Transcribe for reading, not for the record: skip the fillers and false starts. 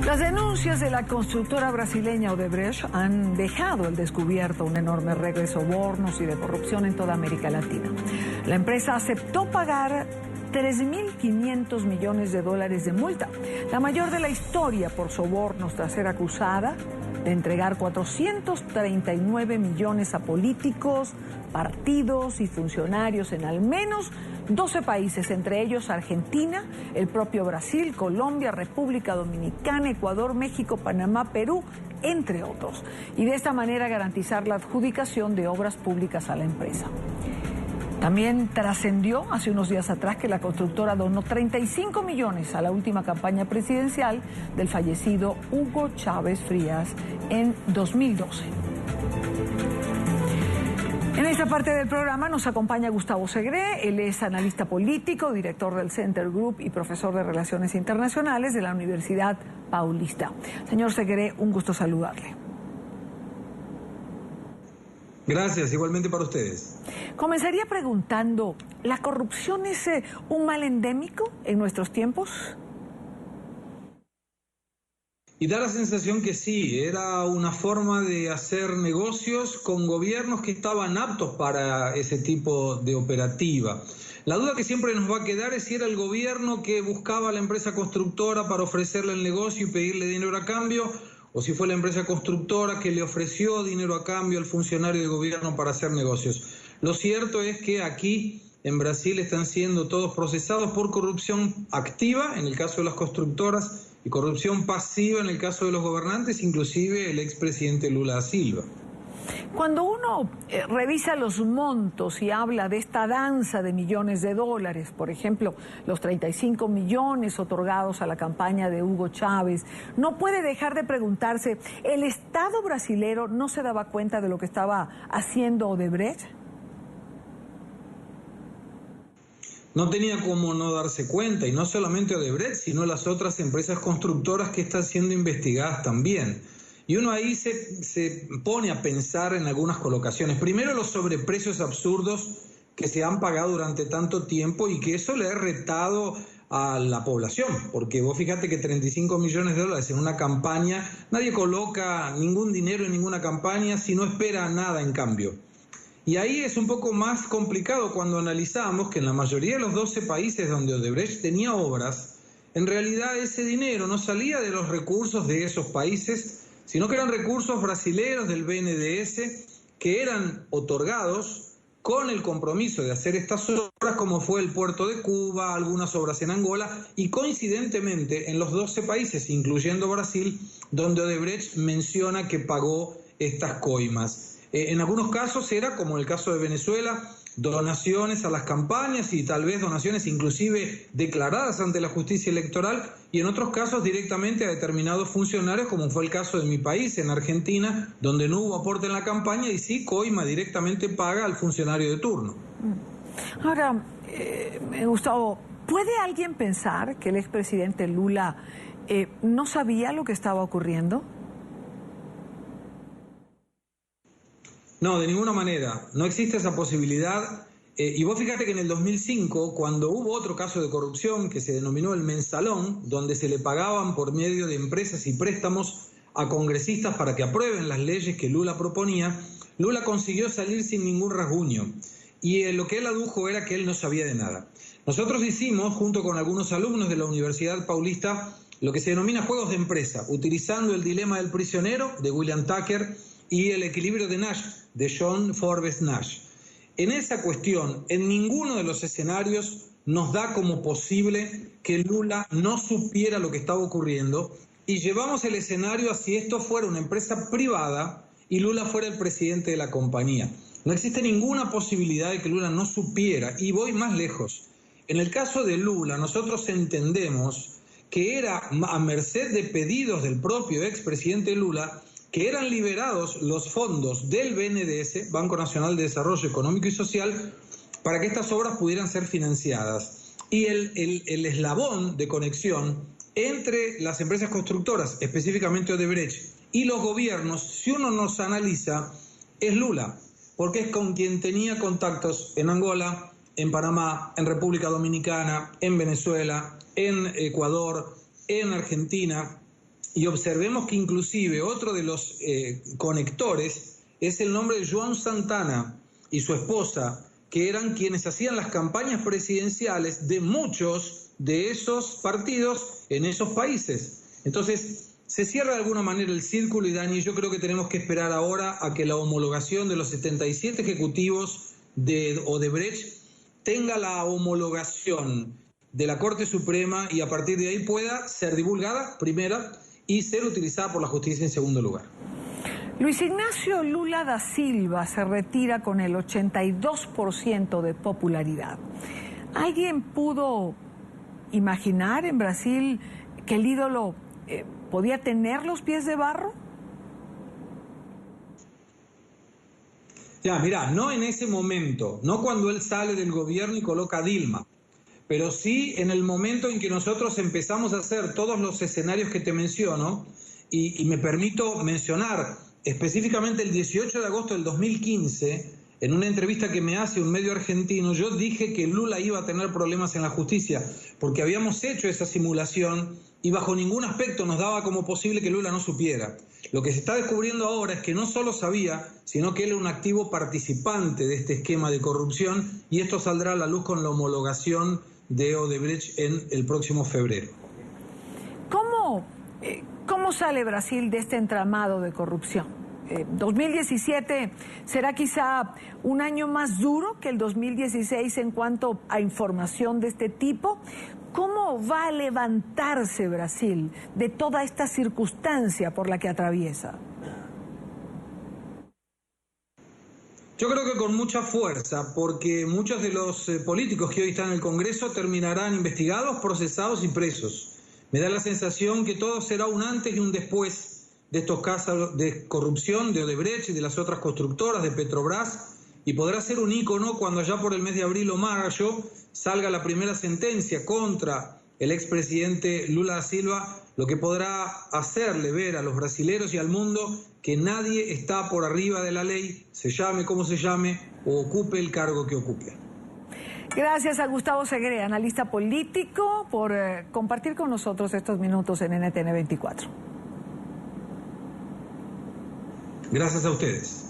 Las denuncias de la constructora brasileña Odebrecht han dejado al descubierto una enorme red de sobornos y de corrupción en toda América Latina. La empresa aceptó pagar 3.500 millones de dólares de multa, la mayor de la historia por sobornos, tras ser acusada de entregar 439 millones a políticos, partidos y funcionarios en al menos 12 países, entre ellos Argentina, el propio Brasil, Colombia, República Dominicana, Ecuador, México, Panamá, Perú, entre otros. Y de esta manera garantizar la adjudicación de obras públicas a la empresa. También trascendió hace unos días atrás que la constructora donó 35 millones a la última campaña presidencial del fallecido Hugo Chávez Frías en 2012. En esta parte del programa nos acompaña Gustavo Segre. Él es analista político, director del Center Group y profesor de Relaciones Internacionales de la Universidad Paulista. Señor Segre, un gusto saludarle. Gracias, igualmente para ustedes. Comenzaría preguntando, ¿la corrupción es un mal endémico en nuestros tiempos? Y da la sensación que sí, era una forma de hacer negocios con gobiernos que estaban aptos para ese tipo de operativa. La duda que siempre nos va a quedar es si era el gobierno que buscaba a la empresa constructora para ofrecerle el negocio y pedirle dinero a cambio, o si fue la empresa constructora que le ofreció dinero a cambio al funcionario de gobierno para hacer negocios. Lo cierto es que aquí en Brasil están siendo todos procesados por corrupción activa, en el caso de las constructoras, y corrupción pasiva en el caso de los gobernantes, inclusive el expresidente Lula da Silva. Cuando uno revisa los montos y habla de esta danza de millones de dólares, por ejemplo, los 35 millones otorgados a la campaña de Hugo Chávez, no puede dejar de preguntarse, ¿el Estado brasilero no se daba cuenta de lo que estaba haciendo Odebrecht? No tenía cómo no darse cuenta, y no solamente Odebrecht, sino las otras empresas constructoras que están siendo investigadas también. Y uno ahí se pone a pensar en algunas colocaciones. Primero, los sobreprecios absurdos que se han pagado durante tanto tiempo y que eso le ha retado a la población. Porque vos fíjate que 35 millones de dólares en una campaña, nadie coloca ningún dinero en ninguna campaña si no espera nada en cambio. Y ahí es un poco más complicado cuando analizamos que en la mayoría de los 12 países donde Odebrecht tenía obras, en realidad ese dinero no salía de los recursos de esos países, sino que eran recursos brasileños del BNDES que eran otorgados con el compromiso de hacer estas obras, como fue el puerto de Cuba, algunas obras en Angola, y coincidentemente en los 12 países, incluyendo Brasil, donde Odebrecht menciona que pagó estas coimas. En algunos casos era, como en el caso de Venezuela, donaciones a las campañas y tal vez donaciones inclusive declaradas ante la justicia electoral, y en otros casos directamente a determinados funcionarios, como fue el caso de mi país, en Argentina, donde no hubo aporte en la campaña y sí coima directamente paga al funcionario de turno. Ahora, Gustavo, ¿puede alguien pensar que el expresidente Lula no sabía lo que estaba ocurriendo? No, de ninguna manera. No existe esa posibilidad. Y vos fíjate que en el 2005, cuando hubo otro caso de corrupción que se denominó el mensalón, donde se le pagaban por medio de empresas y préstamos a congresistas para que aprueben las leyes que Lula proponía, Lula consiguió salir sin ningún rasguño. Y lo que él adujo era que él no sabía de nada. Nosotros hicimos, junto con algunos alumnos de la Universidad Paulista, lo que se denomina juegos de empresa, utilizando el dilema del prisionero de William Tucker y el equilibrio de Nash, de John Forbes Nash. En esa cuestión, en ninguno de los escenarios nos da como posible que Lula no supiera lo que estaba ocurriendo, y llevamos el escenario a si esto fuera una empresa privada y Lula fuera el presidente de la compañía. No existe ninguna posibilidad de que Lula no supiera, y voy más lejos. En el caso de Lula, nosotros entendemos que era a merced de pedidos del propio expresidente Lula que eran liberados los fondos del BNDES, Banco Nacional de Desarrollo Económico y Social, para que estas obras pudieran ser financiadas. Y el eslabón de conexión entre las empresas constructoras, específicamente Odebrecht, y los gobiernos, si uno nos analiza, es Lula, porque es con quien tenía contactos en Angola, en Panamá, en República Dominicana, en Venezuela, en Ecuador, en Argentina. y observemos que inclusive otro de los conectores es el nombre de João Santana y su esposa, que eran quienes hacían las campañas presidenciales de muchos de esos partidos en esos países. Entonces, se cierra de alguna manera el círculo y Dani, yo creo que tenemos que esperar ahora a que la homologación de los 77 ejecutivos de Odebrecht tenga la homologación de la Corte Suprema y a partir de ahí pueda ser divulgada, primera, y ser utilizada por la justicia en segundo lugar. Luis Ignacio Lula da Silva se retira con el 82% de popularidad. ¿Alguien pudo imaginar en Brasil que el ídolo podía tener los pies de barro? Ya, mirá, no en ese momento, no cuando él sale del gobierno y coloca a Dilma, pero sí en el momento en que nosotros empezamos a hacer todos los escenarios que te menciono, y me permito mencionar específicamente el 18 de agosto del 2015, en una entrevista que me hace un medio argentino, yo dije que Lula iba a tener problemas en la justicia, porque habíamos hecho esa simulación y bajo ningún aspecto nos daba como posible que Lula no supiera. Lo que se está descubriendo ahora es que no solo sabía, sino que él era un activo participante de este esquema de corrupción, y esto saldrá a la luz con la homologación de Odebrecht en el próximo febrero. ¿Cómo sale Brasil de este entramado de corrupción? 2017 será quizá un año más duro que el 2016 en cuanto a información de este tipo. ¿Cómo va a levantarse Brasil de toda esta circunstancia por la que atraviesa? Yo creo que con mucha fuerza, porque muchos de los políticos que hoy están en el Congreso terminarán investigados, procesados y presos. Me da la sensación que todo será un antes y un después de estos casos de corrupción de Odebrecht y de las otras constructoras, de Petrobras, y podrá ser un ícono cuando ya por el mes de abril o mayo salga la primera sentencia contra el expresidente Lula da Silva, lo que podrá hacerle ver a los brasileros y al mundo que nadie está por arriba de la ley, se llame como se llame o ocupe el cargo que ocupe. Gracias a Gustavo Segre, analista político, por compartir con nosotros estos minutos en NTN 24. Gracias a ustedes.